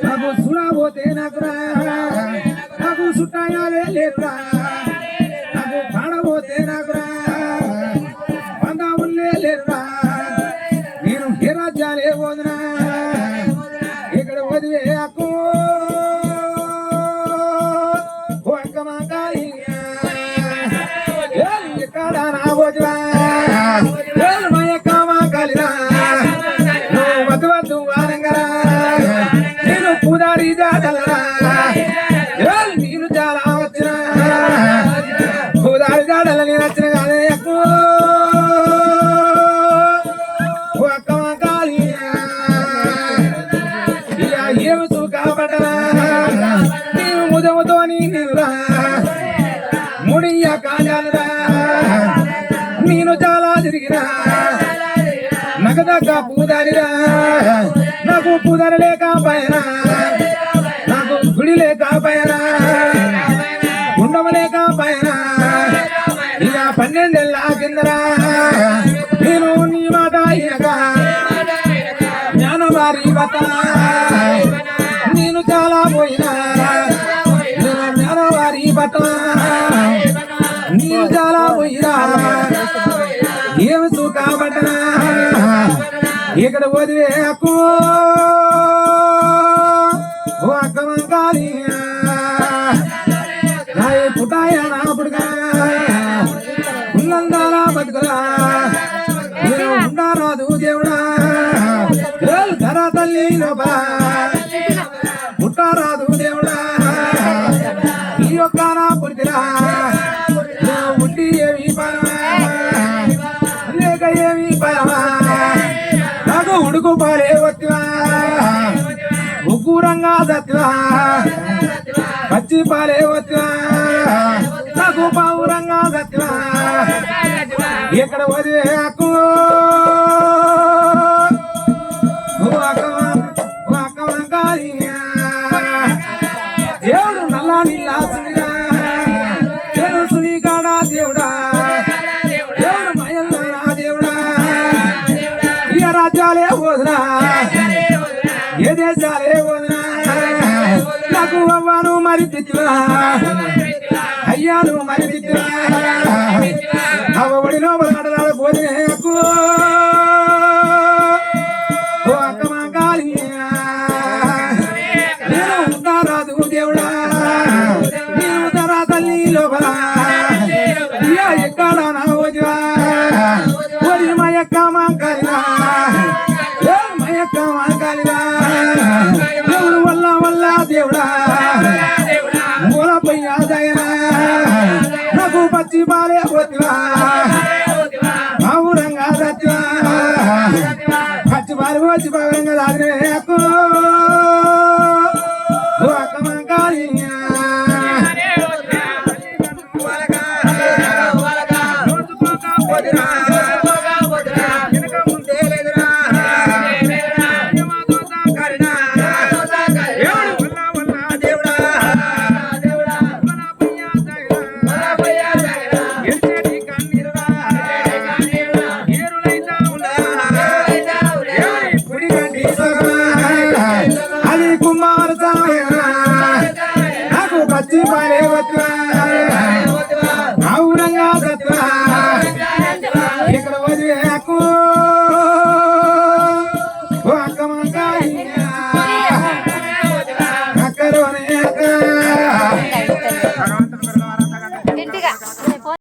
నాకు చూడబోతే నాకు చుట్టాయాలే లేదురా నాకు పాడబోతే నాకురా బంధువులే లేరురా నేను ఏ రాజ్యాలే పోదునా ఇక్కడ వదిలే అక్కు ఎక్కడ నా వదిలా నేను పూదారి జాడలరా నేను చాలా వచ్చిన పూదారి జాడల నేను వచ్చిన కాదే ఏమి చూకాబట్టరా నేను ముదముతో నీరురా ముడియ కాజాలరా నేను చాలా తిరిగినా నగదగ్గ పూదారిరా నాకు పూదారి లేకపోయినా నాకు గుడి లేకపోయినా గుండమ లేకపోయినా ఇక 12 ఏళ్ళ కిందరా నేను నీ మాట అయ్యగా జ్ఞానవారి బత నేను చాలా పోయినా నేను జ్ఞానవారి బత నేను చాలా పోయినా ఏమి చూకాబట్టనా ఇక్కడ వదిలే అక్కు అక్కమంకాలి పుట్టాయా నా పుడుగా ఉన్నందాలా బతుకులా నేను ఉండరాదు దేవుడా ధర తల్లి లోపల పుట్టరాదు దేవుడా ఈ యొక్క నా పుడితిరా ఉండి ఏమి పరమా లేక ఏమి పరమా నాకు ఉడుకు పాలే వత్తివా ఉగ్గురంగా సత్తివా పచ్చి పాలే వత్తివా నాకు పావురంగా సత్తివా ఎక్కడ వదిలే అక్కు దేవుడు నల్లా నీళ్ళ సుడిగా నేను సుడి కాడా దేవుడా దేవుడు మయల్లా దేవుడా ఇక రాజ్యాలే వదినా ఏ దేశాలే వదినా నాకు అవ్వను మరి తిట్టురా అయ్యాను మరి తిట్టురా అవ్వబడి లోపల కట్టడాలు పోతే నేను ఉంటారాదు దేవుడా నేను ఉంటారా తల్లి లోపల ఎక్కడ నా వదివా వరి మయక్క మాంకాలిరా మయక్క మాంకాలిరా దేవుడు వల్ల దేవుడా మూలపై ఆదయనా నాకు పచ్చి బాలే వదివా ఔరంగా సత్యవా పచ్చి బాలి వచ్చి పవరంగా దాదినే అక్కు పచ్చి పాలే వత్వా ఔరంగా సత్వా ఇక్కడ వదిలే అక్కు అక్కలోనే అక్క